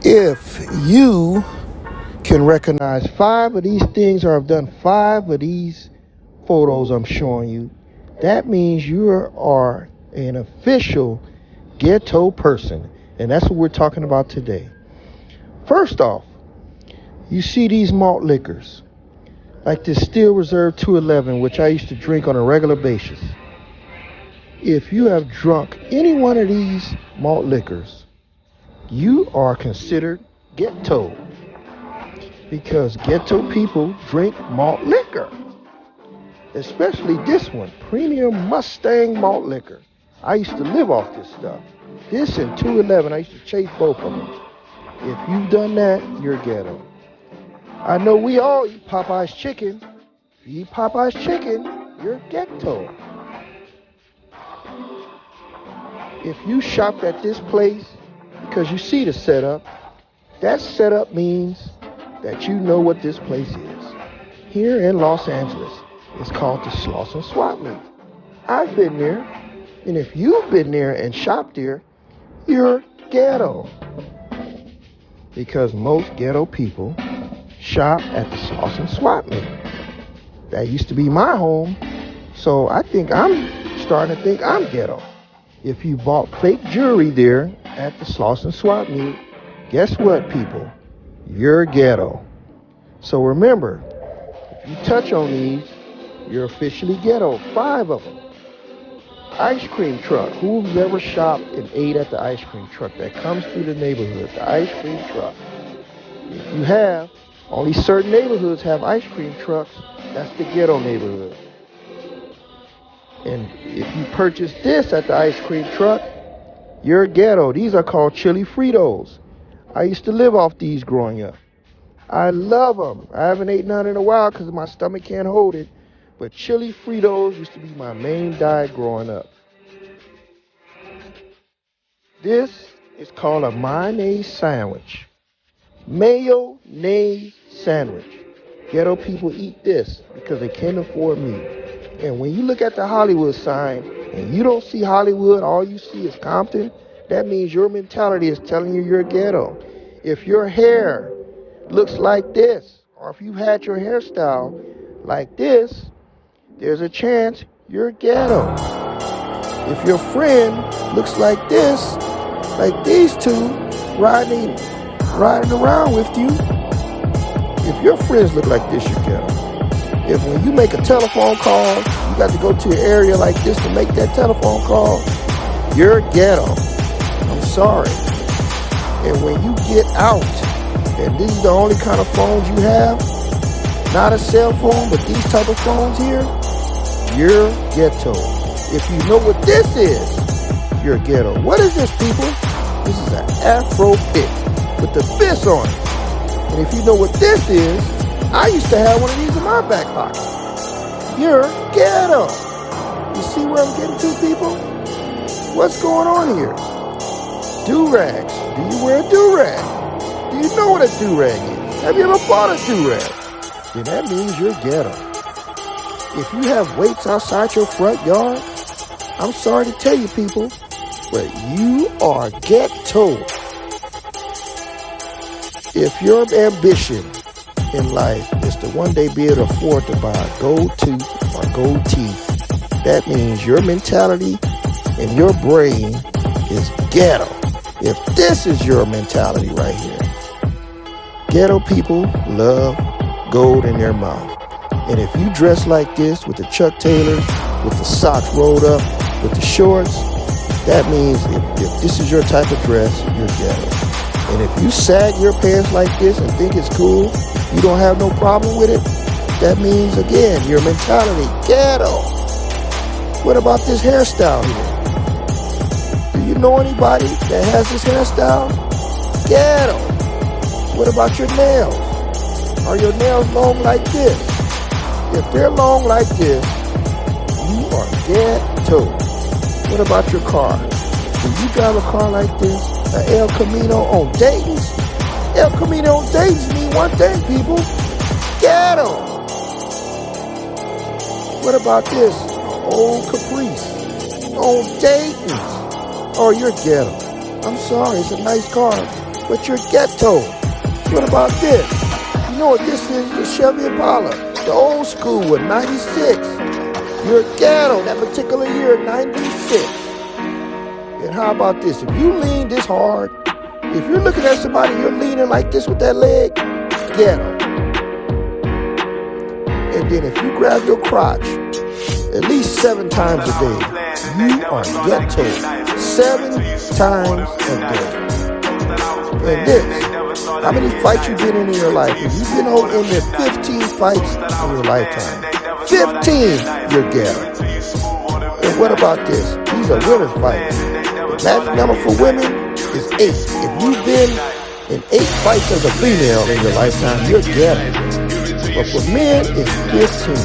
If you can recognize five of these things or have done five of these photos I'm showing you, that means you are an official ghetto person. And that's what we're talking about today. First off, you see these malt liquors, like this Steel Reserve 211, which I used to drink on a regular basis. If you have drunk any one of these malt liquors, you are considered ghetto, because ghetto people drink malt liquor, especially this one, Premium Mustang Malt Liquor. I used to live off this stuff. This and 211, I used to chase both of them. If you've done that, you're ghetto. I know we all eat Popeye's chicken. If you eat Popeye's chicken, you're ghetto. If you shop at this place because you see the setup, that setup means that you know what this place is. Here in Los Angeles, it's called the Slauson Swap Meet. I've been there, and if you've been there and shopped there, you're ghetto. Because most ghetto people shop at the Slauson Swap Meet. That used to be my home, so I think I'm starting to think I'm ghetto. If you bought fake jewelry there at the Slauson Swap Meet, guess what, people? You're ghetto. So remember, if you touch on these, you're officially ghetto. 5 of them. Ice cream truck. Who's ever shopped and ate at the ice cream truck that comes through the neighborhood? The ice cream truck. If you have, only certain neighborhoods have ice cream trucks. That's the ghetto neighborhood. And if you purchase this at the ice cream truck, you're ghetto. These are called chili Fritos. I used to live off these growing up. I love them. I haven't eaten none in a while because my stomach can't hold it. But chili Fritos used to be my main diet growing up. This is called a mayonnaise sandwich. Mayonnaise sandwich. Ghetto people eat this because they can't afford meat. And when you look at the Hollywood sign and you don't see Hollywood, all you see is Compton, that means your mentality is telling you you're ghetto. If your hair looks like this, or if you had your hairstyle like this, there's a chance you're ghetto. If your friend looks like this, like these two riding around with you, if your friends look like this, you're ghetto. If when you make a telephone call, you got to go to an area like this to make that telephone call, you're ghetto. I'm sorry. And when you get out, and this is the only kind of phones you have, not a cell phone, but these type of phones here, you're ghetto. If you know what this is, you're ghetto. What is this, people? This is an Afro pick with the fist on it. And if you know what this is, I used to have one of these in my back pocket. You're ghetto. You see where I'm getting to, people? What's going on here? Do-rags. Do you wear a do-rag? Do you know what a do-rag is? Have you ever bought a do-rag? Then that means you're ghetto. If you have weights outside your front yard, I'm sorry to tell you, people, but you are ghetto. If your ambition in life is to one day be able to afford to buy a gold tooth or gold teeth, that means your mentality and your brain is ghetto. If this is your mentality right here, ghetto people love gold in their mouth. And if you dress like this with the Chuck Taylors, with the socks rolled up, with the shorts, that means if this is your type of dress, you're ghetto. And if you sag your pants like this and think it's cool, you don't have no problem with it, that means, again, your mentality, ghetto. What about this hairstyle here? Do you know anybody that has this hairstyle? Ghetto. What about your nails? Are your nails long like this? If they're long like this, you are ghetto. What about your car? Do you drive a car like this? An El Camino on Dayton's? El Camino on Dayton's mean one thing, people. Ghetto. What about this? An old Caprice on Dayton's? Oh, you're ghetto. I'm sorry, it's a nice car, but you're ghetto. What about this? You know what this is? The Chevy Impala, the old school with 96. You're ghetto, that particular year, 96. And how about this? If you lean this hard, if you're looking at somebody, you're leaning like this with that leg, ghetto. And then if you grab your crotch at least 7 times a day, you are ghetto. 7 times a day. And this, how many fights you been in your life? If you've been in there 15 fights in your lifetime, 15, you're ghetto. And what about this? These are women fights. The magic number for women is 8. If you've been in 8 fights as a female in your lifetime, you're ghetto. But for men, it's 15.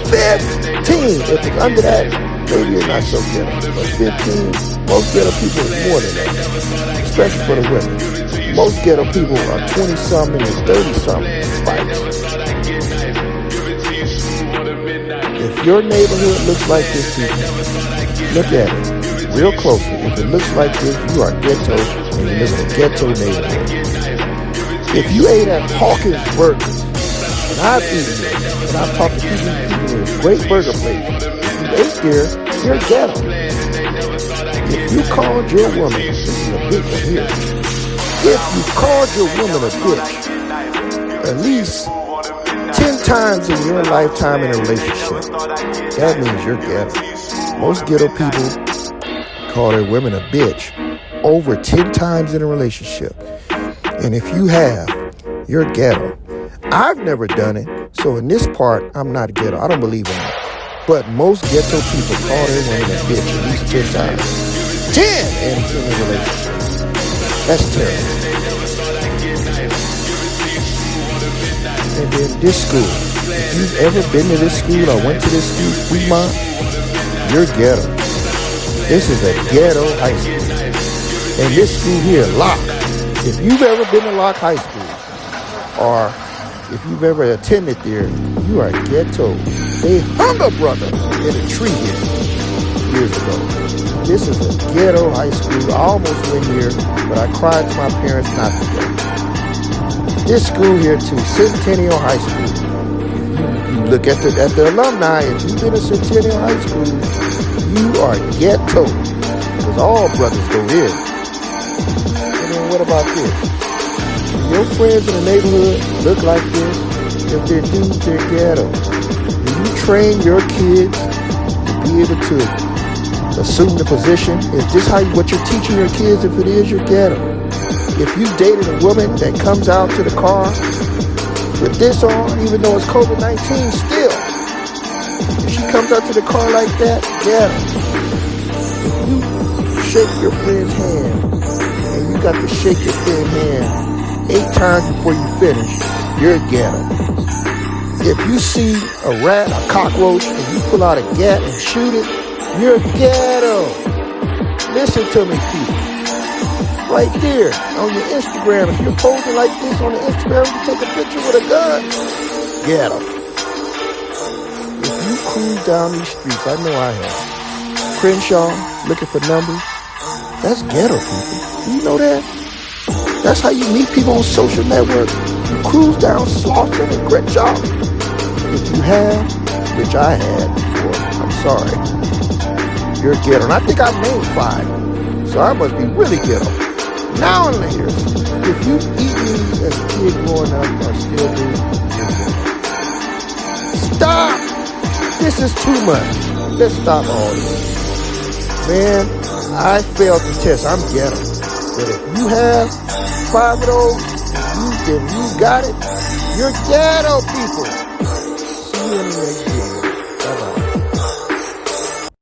15! If it's under that, maybe you're not so ghetto. But 15, most ghetto people is more than that. Especially for the women. Most ghetto people are 20-something and 30-something fights. If your neighborhood looks like this, people, look at it real closely. If it looks like this, you are ghetto and you live in a ghetto neighborhood. If you ate at Hawkins Burgers, and I've eaten there, and I've talked to people who eat there, great burger places. If you ate there, you're ghetto. If you called your woman, this is a big one here. If you called your woman a bitch, at least 10 times in your lifetime in a relationship, that means you're ghetto. Most ghetto people call their women a bitch over 10 times in a relationship. And if you have, you're ghetto. I've never done it, so in this part, I'm not ghetto. I don't believe in it. But most ghetto people call their women a bitch at least 10 times. 10 in a relationship. That's terrible. And then this school. If you've ever been to this school or went to this school, Fremont, you're ghetto. This is a ghetto high school. And this school here, Locke. If you've ever been to Locke High School, or if you've ever attended there, you are ghetto. They hung a brother in a tree here years ago. This is a ghetto high school. I almost went here, but I cried to my parents not to go. This school here too, Centennial High School. If you look at the alumni, if you've been to Centennial High School, you are ghetto. Because all brothers go here. And then what about this? Your friends in the neighborhood look like this. If they're dudes, they're ghetto. When you train your kids to be able to assume the position, is this what you're teaching your kids? If it is, you're ghetto. If you dated a woman that comes out to the car with this on, even though it's COVID-19 still, if she comes out to the car like that, ghetto. If you shake your friend's hand, and you got to shake your friend's hand 8 times before you finish, you're ghetto. If you see a rat, a cockroach, and you pull out a gat and shoot it, you're ghetto. Listen to me, people. Right there on your Instagram, if you're posing like this on the Instagram, you take a picture with a gun, ghetto. If you cruise down these streets, I know I have, Crenshaw, looking for numbers, that's ghetto, people. You know that? That's how you meet people on social network. You cruise down Slauson and Crenshaw. If you have, which I had before, I'm sorry, you're ghetto. And I think I named 5, so I must be really ghetto. Now and later, if you've eaten these as a kid growing up or still do, you're ghetto. Stop! This is too much. Let's stop all this. Man, I failed the test. I'm ghetto. But if you have 5 of those, then you got it. You're ghetto, people. See you in the next video.